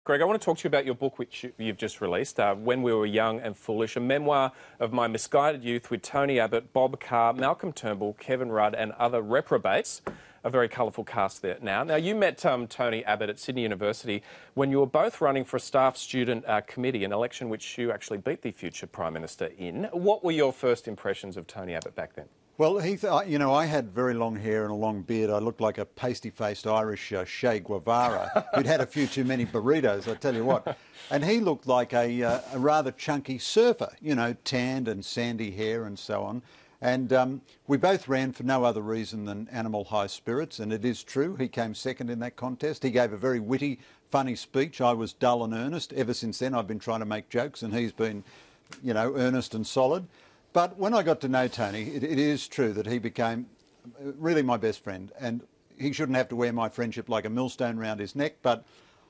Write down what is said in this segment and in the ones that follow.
Greg, I want to talk to you about your book, which you've just released, When We Were Young and Foolish, a memoir of my misguided youth with Tony Abbott, Bob Carr, Malcolm Turnbull, Kevin Rudd and other reprobates. A very colourful cast there now. Now, you met Tony Abbott at Sydney University when you were both running for a staff-student committee, an election which you actually beat the future Prime Minister in. What were your first impressions of Tony Abbott back then? Well, I had very long hair and a long beard. I looked like a pasty-faced Irish Che Guevara who'd had a few too many burritos, I tell you what. And he looked like a rather chunky surfer, tanned and sandy hair and so on. And we both ran for no other reason than animal high spirits, and it is true, he came second in that contest. He gave a very witty, funny speech. I was dull and earnest. Ever since then, I've been trying to make jokes, and he's been, earnest and solid. But when I got to know Tony, it is true that he became really my best friend, and he shouldn't have to wear my friendship like a millstone round his neck, but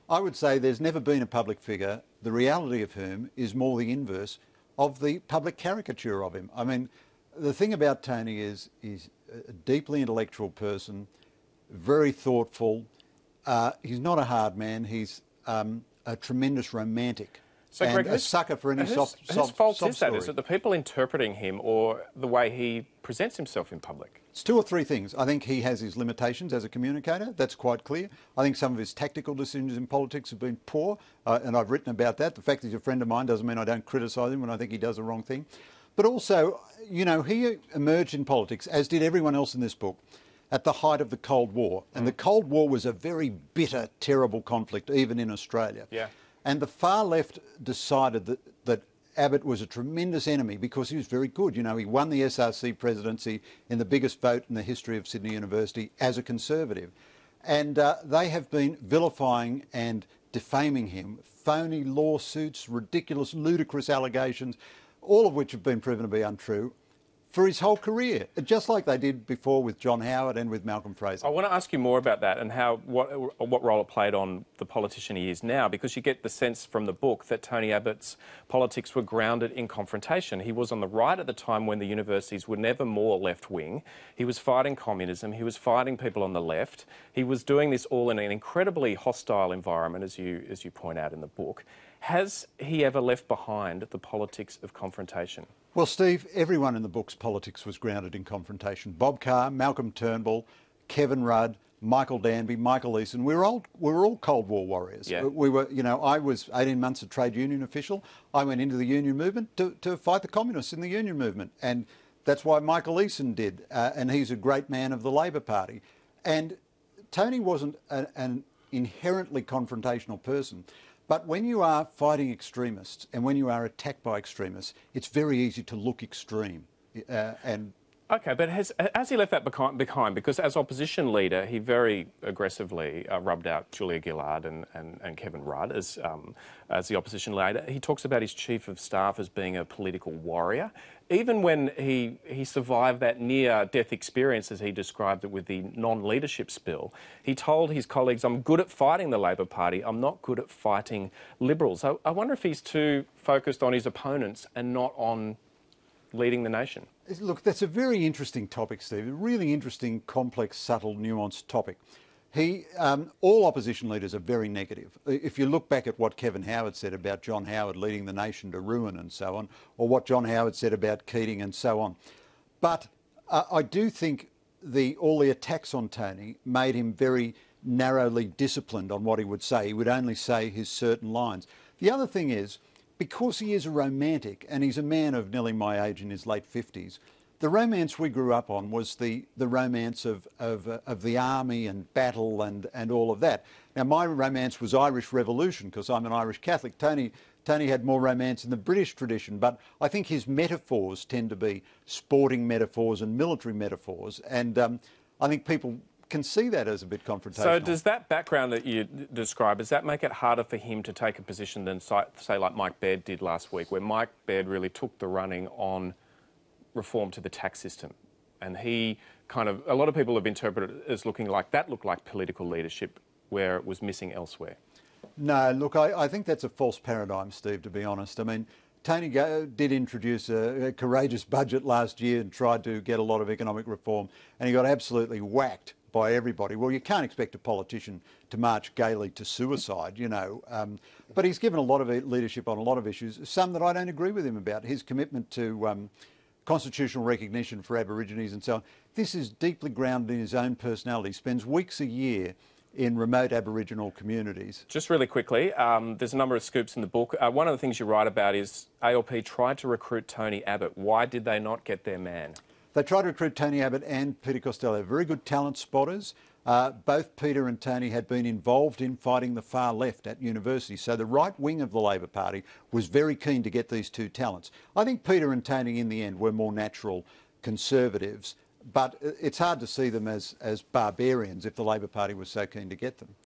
I would say there's never been a public figure, the reality of whom is more the inverse of the public caricature of him. I mean, the thing about Tony is he's a deeply intellectual person, very thoughtful. He's not a hard man. He's a tremendous romantic. So, and Greg, a sucker for any soft whose fault sob is that? story. Is it the people interpreting him or the way he presents himself in public? It's two or three things. I think he has his limitations as a communicator. That's quite clear. I think some of his tactical decisions in politics have been poor, and I've written about that. The fact that he's a friend of mine doesn't mean I don't criticise him when I think he does the wrong thing. But also, he emerged in politics, as did everyone else in this book, at the height of the Cold War. And the Cold War was a very bitter, terrible conflict, even in Australia. Yeah. And the far left decided that Abbott was a tremendous enemy because he was very good. He won the SRC presidency in the biggest vote in the history of Sydney University as a Conservative. And they have been vilifying and defaming him. Phony lawsuits, ridiculous, ludicrous allegations, all of which have been proven to be untrue, for his whole career, just like they did before with John Howard and with Malcolm Fraser. I want to ask you more about that and what role it played on the politician he is now, because you get the sense from the book that Tony Abbott's politics were grounded in confrontation. He was on the right at the time when the universities were never more left-wing. He was fighting communism. He was fighting people on the left. He was doing this all in an incredibly hostile environment, as you point out in the book. Has he ever left behind the politics of confrontation? Well, Steve, everyone in the book's politics was grounded in confrontation. Bob Carr, Malcolm Turnbull, Kevin Rudd, Michael Danby, Michael Eason. We were all Cold War warriors. Yeah. We were, I was 18 months a trade union official. I went into the union movement to fight the communists in the union movement. And that's why Michael Eason did. And he's a great man of the Labor Party. And Tony wasn't an inherently confrontational person. But when you are fighting extremists and when you are attacked by extremists, it's very easy to look extreme. OK, but has he left that behind? Because as opposition leader, he very aggressively rubbed out Julia Gillard and Kevin Rudd as the opposition leader. He talks about his chief of staff as being a political warrior. Even when he survived that near-death experience, as he described it with the non-leadership spill, he told his colleagues, I'm good at fighting the Labor Party, I'm not good at fighting Liberals. I wonder if he's too focused on his opponents and not on leading the nation. Look, that's a very interesting topic, Steve. A really interesting, complex, subtle, nuanced topic. All opposition leaders are very negative. If you look back at what Kevin Howard said about John Howard leading the nation to ruin and so on, or what John Howard said about Keating and so on. But I do think all the attacks on Tony made him very narrowly disciplined on what he would say. He would only say his certain lines. The other thing is, because he is a romantic, and he's a man of nearly my age in his late 50s, the romance we grew up on was the romance of the army and battle and all of that. Now, my romance was Irish Revolution because I'm an Irish Catholic. Tony had more romance in the British tradition, but I think his metaphors tend to be sporting metaphors and military metaphors, and I think people can see that as a bit confrontational. So does that background that you describe, does that make it harder for him to take a position than, say, like Mike Baird did last week, where Mike Baird really took the running on reform to the tax system? And he a lot of people have interpreted it as looked like political leadership where it was missing elsewhere. No, look, I think that's a false paradigm, Steve, to be honest. I mean, Tony did introduce a courageous budget last year and tried to get a lot of economic reform, and he got absolutely whacked by everybody. Well, you can't expect a politician to march gaily to suicide, but he's given a lot of leadership on a lot of issues, some that I don't agree with him about. His commitment to constitutional recognition for Aborigines and so on. This is deeply grounded in his own personality. He spends weeks a year in remote Aboriginal communities. Just really quickly, there's a number of scoops in the book. One of the things you write about is ALP tried to recruit Tony Abbott. Why did they not get their man? They tried to recruit Tony Abbott and Peter Costello, very good talent spotters. Both Peter and Tony had been involved in fighting the far left at university, so the right wing of the Labor Party was very keen to get these two talents. I think Peter and Tony in the end were more natural conservatives, but it's hard to see them as barbarians if the Labor Party was so keen to get them.